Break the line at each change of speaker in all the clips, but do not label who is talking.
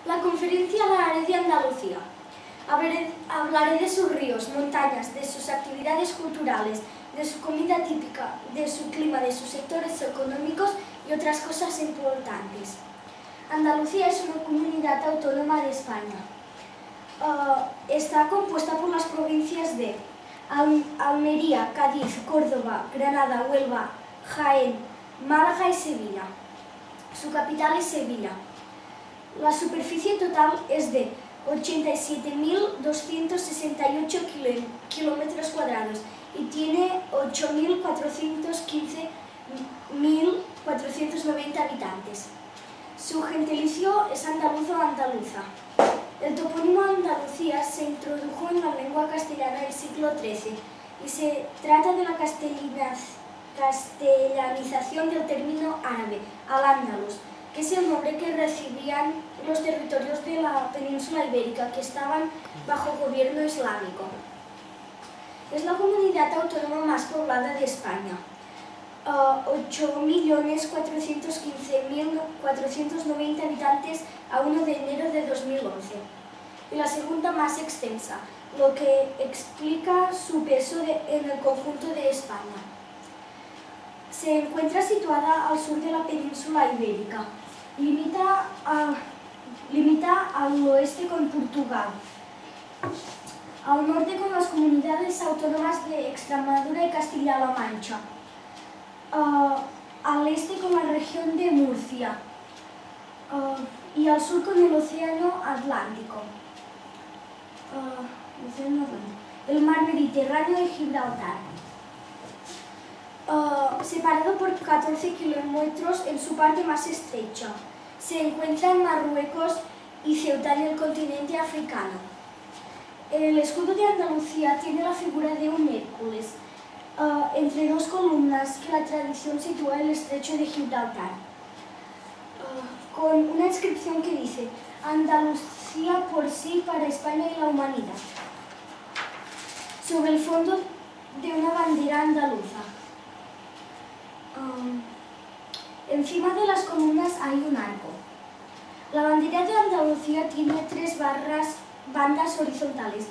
La conferencia la haré de Andalucía. Hablaré de sus ríos, montañas, de sus actividades culturales, de su comida típica, de su clima, de sus sectores económicos y otras cosas importantes. Andalucía es una comunidad autónoma de España. Está compuesta por las provincias de Almería, Cádiz, Córdoba, Granada, Huelva, Jaén, Málaga y Sevilla. Su capital es Sevilla. La superficie total es de 87.268 kilómetros cuadrados y tiene 8.415.490 habitantes. Su gentilicio es andaluzo o andaluza. El topónimo Andalucía se introdujo en la lengua castellana en el siglo XIII y se trata de la castellanización del término árabe, al-Ándalus, que es el nombre que recibían los territorios de la península ibérica que estaban bajo gobierno islámico. Es la comunidad autónoma más poblada de España, 8.415.490 habitantes a 1 de enero de 2011, y la segunda más extensa, lo que explica su peso en el conjunto de España. Se encuentra situada al sur de la península ibérica. Limita al oeste con Portugal, al norte con las comunidades autónomas de Extremadura y Castilla-La Mancha, al este con la región de Murcia y al sur con el Océano Atlántico, el mar Mediterráneo y Gibraltar. Separado por 14 kilómetros en su parte más estrecha. Se encuentra en Marruecos y Ceuta en el continente africano. El escudo de Andalucía tiene la figura de un Hércules, entre dos columnas que la tradición sitúa en el estrecho de Gibraltar, con una inscripción que dice: Andalucía por sí, para España y la humanidad, sobre el fondo de una bandera andaluza. Encima de las columnas hay un arco. La bandera de Andalucía tiene 3 bandas horizontales,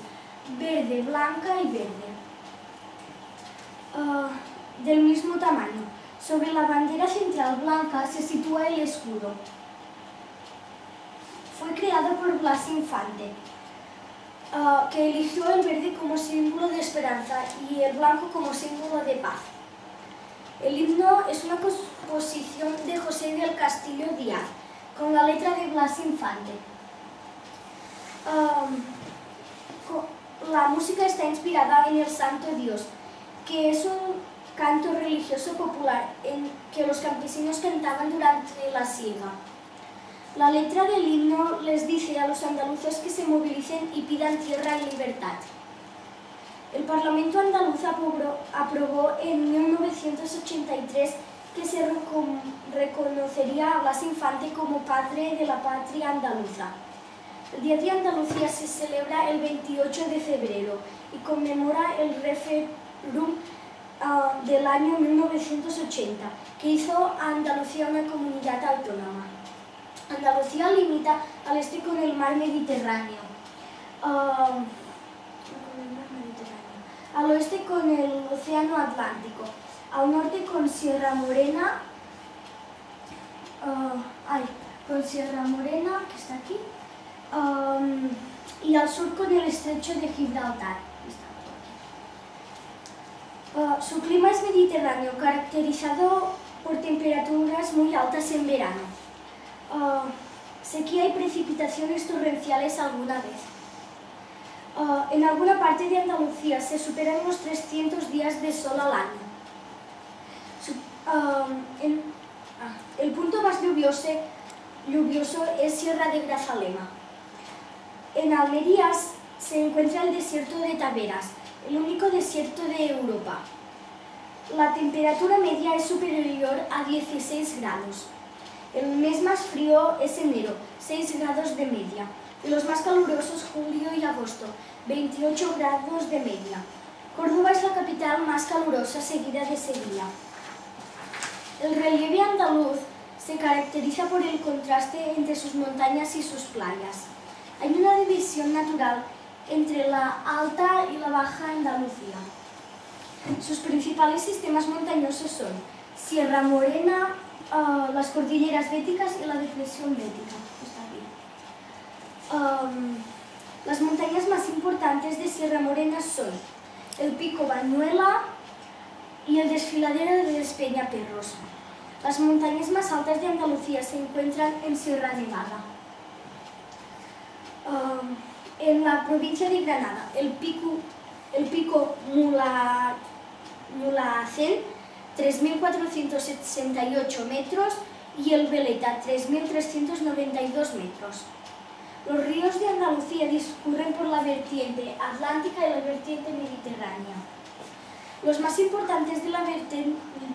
verde, blanca y verde, del mismo tamaño. Sobre la bandera central blanca se sitúa el escudo. Fue creado por Blas Infante, que eligió el verde como símbolo de esperanza y el blanco como símbolo de paz. El himno es una composición de José del Castillo Díaz, con la letra de Blas Infante. La música está inspirada en el Santo Dios, que es un canto religioso popular en que los campesinos cantaban durante la siega. La letra del himno les dice a los andaluces que se movilicen y pidan tierra y libertad. El Parlamento andaluz aprobó en 1983 que se reconocería a Blas Infante como padre de la patria andaluza. El Día de Andalucía se celebra el 28 de febrero y conmemora el referéndum del año 1980, que hizo a Andalucía una comunidad autónoma. Andalucía limita al este con el mar Mediterráneo, al oeste con el Océano Atlántico, al norte con Sierra Morena, que está aquí, y al sur con el estrecho de Gibraltar. Su clima es mediterráneo, caracterizado por temperaturas muy altas en verano. Sequía y precipitaciones torrenciales alguna vez. En alguna parte de Andalucía se superan los 300 días de sol al año. El punto más lluvioso es Sierra de Grazalema. En Almería se encuentra el desierto de Taveras, el único desierto de Europa. La temperatura media es superior a 16 grados. El mes más frío es enero, 6 grados de media. Y los más calurosos julio y agosto, 28 grados de media. Córdoba es la capital más calurosa, seguida de Sevilla. El relieve andaluz Se caracteriza por el contraste entre sus montañas y sus playas. Hay una división natural entre la Alta y la Baja Andalucía. Sus principales sistemas montañosos son Sierra Morena, las Cordilleras Béticas y la Depresión Bética. Las montañas más importantes de Sierra Morena son el Pico Bañuela y el Desfiladero de Despeñaperros. Las montañas más altas de Andalucía se encuentran en Sierra Nevada. En la provincia de Granada, el pico Mulhacén, 3.468 metros, y el Veleta, 3.392 metros. Los ríos de Andalucía discurren por la vertiente atlántica y la vertiente mediterránea. Los más importantes de la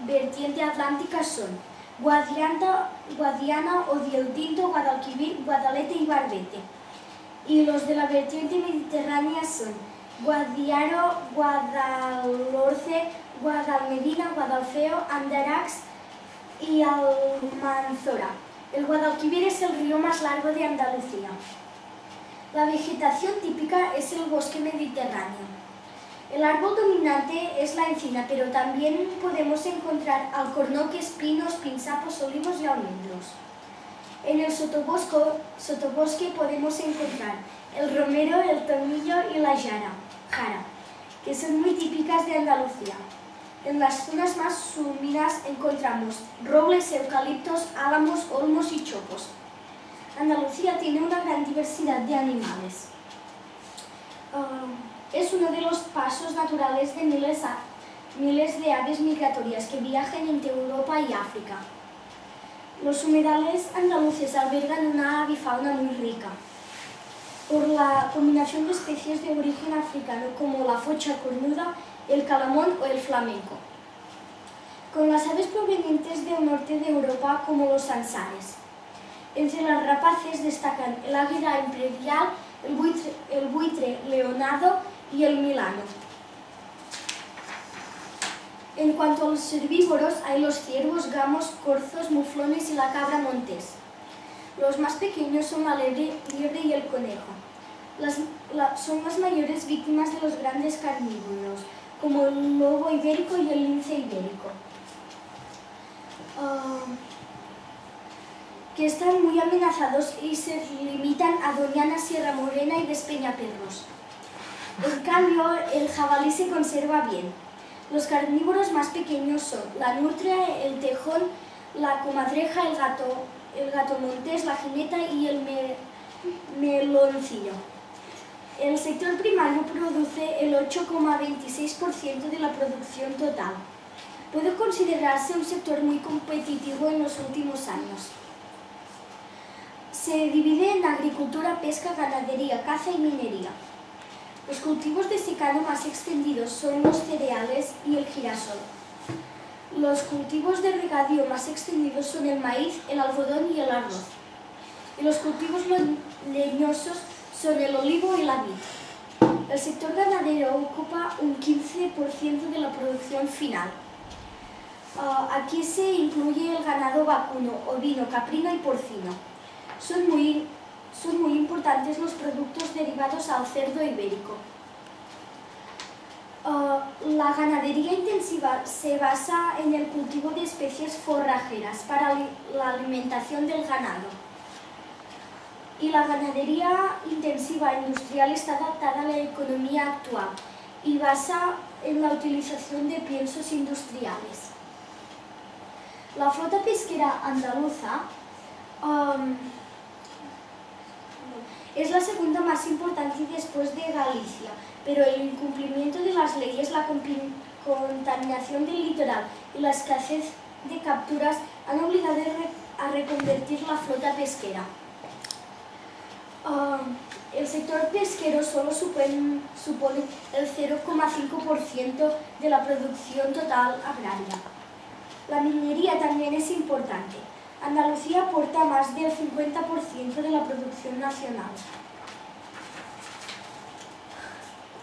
vertiente atlántica son Guadiana, Odiel-Tinto, Guadalquivir, Guadalete y Barbete. Y los de la vertiente mediterránea son Guadiaro, Guadalhorce, Guadalmedina, Guadalfeo, Andarax y Almanzora. El Guadalquivir es el río más largo de Andalucía. La vegetación típica es el bosque mediterráneo. El árbol dominante es la encina, pero también podemos encontrar alcornoques, pinos, pinsapos, olivos y almendros. En el sotobosque podemos encontrar el romero, el tomillo y la jara, que son muy típicas de Andalucía. En las zonas más húmedas encontramos robles, eucaliptos, álamos, olmos y chopos. Andalucía tiene una gran diversidad de animales. Es uno de los pasos naturales de miles de aves migratorias que viajan entre Europa y África. Los humedales andaluces albergan una avifauna muy rica, por la combinación de especies de origen africano como la focha cornuda, el calamón o el flamenco, con las aves provenientes del norte de Europa como los ansares. Entre las rapaces destacan el águila imperial, el buitre leonado y el milano. En cuanto a los herbívoros, hay los ciervos, gamos, corzos, muflones y la cabra montés. Los más pequeños son la liebre y el conejo. Son las mayores víctimas de los grandes carnívoros, como el lobo ibérico y el lince ibérico, que están muy amenazados y se limitan a Doñana, Sierra Morena y Despeñaperros. En cambio, el jabalí se conserva bien. Los carnívoros más pequeños son la nutria, el tejón, la comadreja, el gato montés, la jineta y el meloncillo. El sector primario produce el 8,26% de la producción total. Puede considerarse un sector muy competitivo en los últimos años. Se divide en agricultura, pesca, ganadería, caza y minería. Los cultivos de secano más extendidos son los cereales y el girasol. Los cultivos de regadío más extendidos son el maíz, el algodón y el arroz. Y los cultivos leñosos son el olivo y la vid. El sector ganadero ocupa un 15% de la producción final. Aquí se incluye el ganado vacuno, ovino, caprino y porcino. Son muy importantes los productos derivados al cerdo ibérico. La ganadería intensiva se basa en el cultivo de especies forrajeras para la alimentación del ganado. Y la ganadería intensiva industrial está adaptada a la economía actual y basa en la utilización de piensos industriales. La flota pesquera andaluza es la segunda más importante después de Galicia, pero el incumplimiento de las leyes, la contaminación del litoral y la escasez de capturas han obligado a reconvertir la flota pesquera. El sector pesquero solo supone el 0,5% de la producción total agraria. La minería también es importante. Andalucía aporta más del 50% de la producción nacional.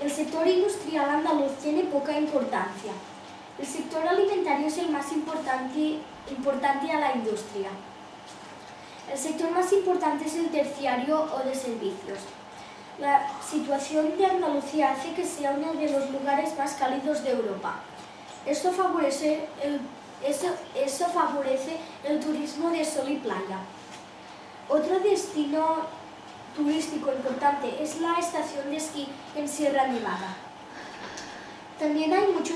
El sector industrial andaluz tiene poca importancia. El sector alimentario es el más importante a la industria. El sector más importante es el terciario o de servicios. La situación de Andalucía hace que sea uno de los lugares más cálidos de Europa. Esto favorece el turismo de sol y playa. Otro destino turístico importante es la estación de esquí en Sierra Nevada. También hay mucho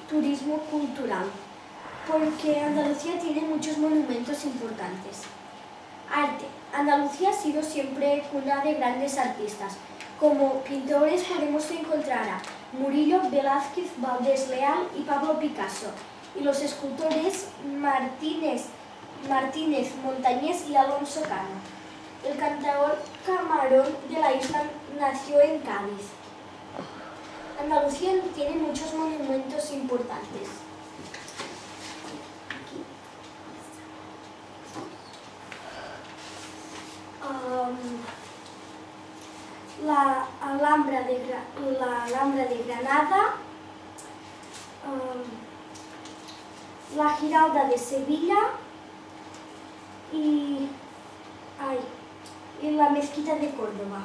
turismo cultural, porque Andalucía tiene muchos monumentos importantes. Arte. Andalucía ha sido siempre cuna de grandes artistas. Como pintores podemos encontrar a Murillo, Velázquez, Valdés Leal y Pablo Picasso, y los escultores Martínez, Montañés y Alonso Cano. El cantaor Camarón de la Isla nació en Cádiz. Andalucía tiene muchos monumentos importantes. La Alhambra de Granada, la Giralda de Sevilla y la Mezquita de Córdoba.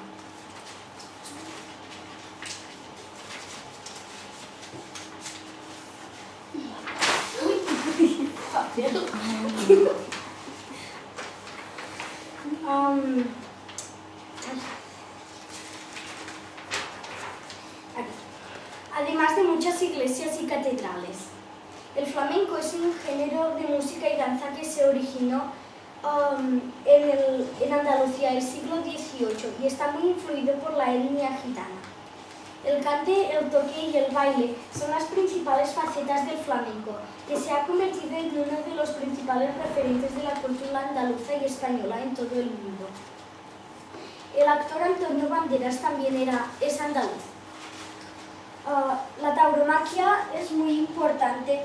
Además de muchas iglesias y catedrales. El flamenco es un género de música y danza que se originó en Andalucía en el siglo XVIII y está muy influido por la etnia gitana. El cante, el toque y el baile son las principales facetas del flamenco, que se ha convertido en uno de los principales referentes de la cultura andaluza y española en todo el mundo. El actor Antonio Banderas también es andaluz. La tauromaquia es muy importante.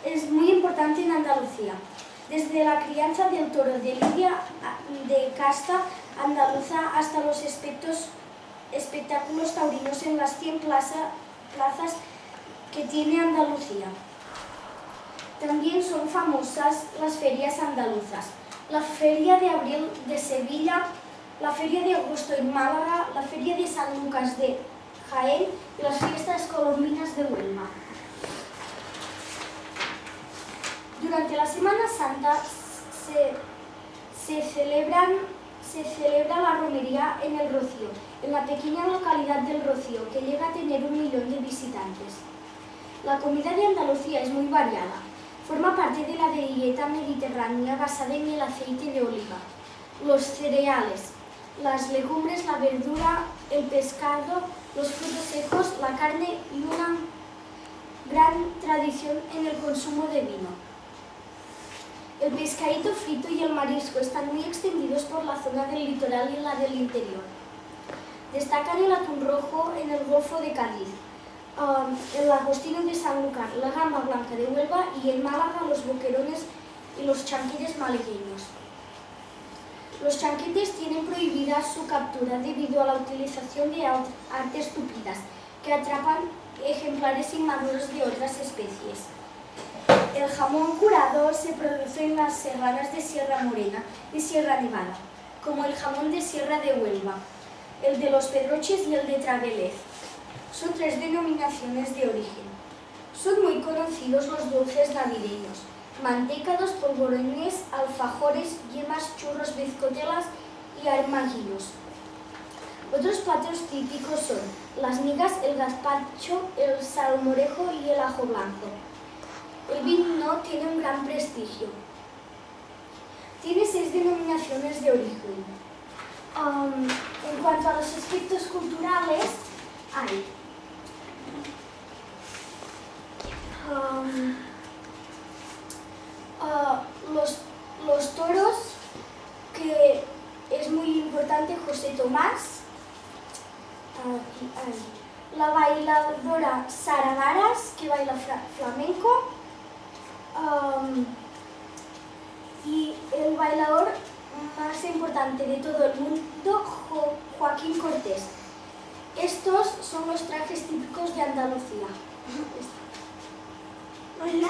Es muy importante en Andalucía. Desde la crianza del toro de lidia de casta andaluza hasta los espectáculos taurinos en las 100 plazas que tiene Andalucía. También son famosas las ferias andaluzas. La Feria de Abril de Sevilla, la Feria de Agosto en Málaga, la Feria de San Lucas de Jaén y las fiestas colombinas de Huelva. Durante la Semana Santa se celebra la romería en el Rocío, en la pequeña localidad del Rocío, que llega a tener 1 millón de visitantes. La comida de Andalucía es muy variada. Forma parte de la dieta mediterránea basada en el aceite de oliva, los cereales, las legumbres, la verdura, el pescado, los frutos secos, la carne y una gran tradición en el consumo de vino. El pescadito frito y el marisco están muy extendidos por la zona del litoral y la del interior. Destacan el atún rojo en el Golfo de Cádiz, el langostino de Sanlúcar, la gamba blanca de Huelva y en Málaga los boquerones y los chanquetes malagueños. Los chanquetes tienen prohibida su captura debido a la utilización de artes tupidas que atrapan ejemplares inmaduros de otras especies. El jamón curado se produce en las serranas de Sierra Morena y Sierra Nevada, como el jamón de Sierra de Huelva, el de los Pedroches y el de Travelez. Son 3 denominaciones de origen. Son muy conocidos los dulces navideños: mantecados, polvorones, alfajores, yemas, churros, bizcotelas y armaguillos. Otros platos típicos son las migas, el gazpacho, el salmorejo y el ajo blanco. El vino tiene un gran prestigio. Tiene 6 denominaciones de origen. En cuanto a los aspectos culturales, hay los toros, que es muy importante, José Tomás. La bailadora Sara Varas, que baila flamenco. Y el bailador más importante de todo el mundo, Joaquín Cortés. Estos son los trajes típicos de Andalucía. ¿Hola?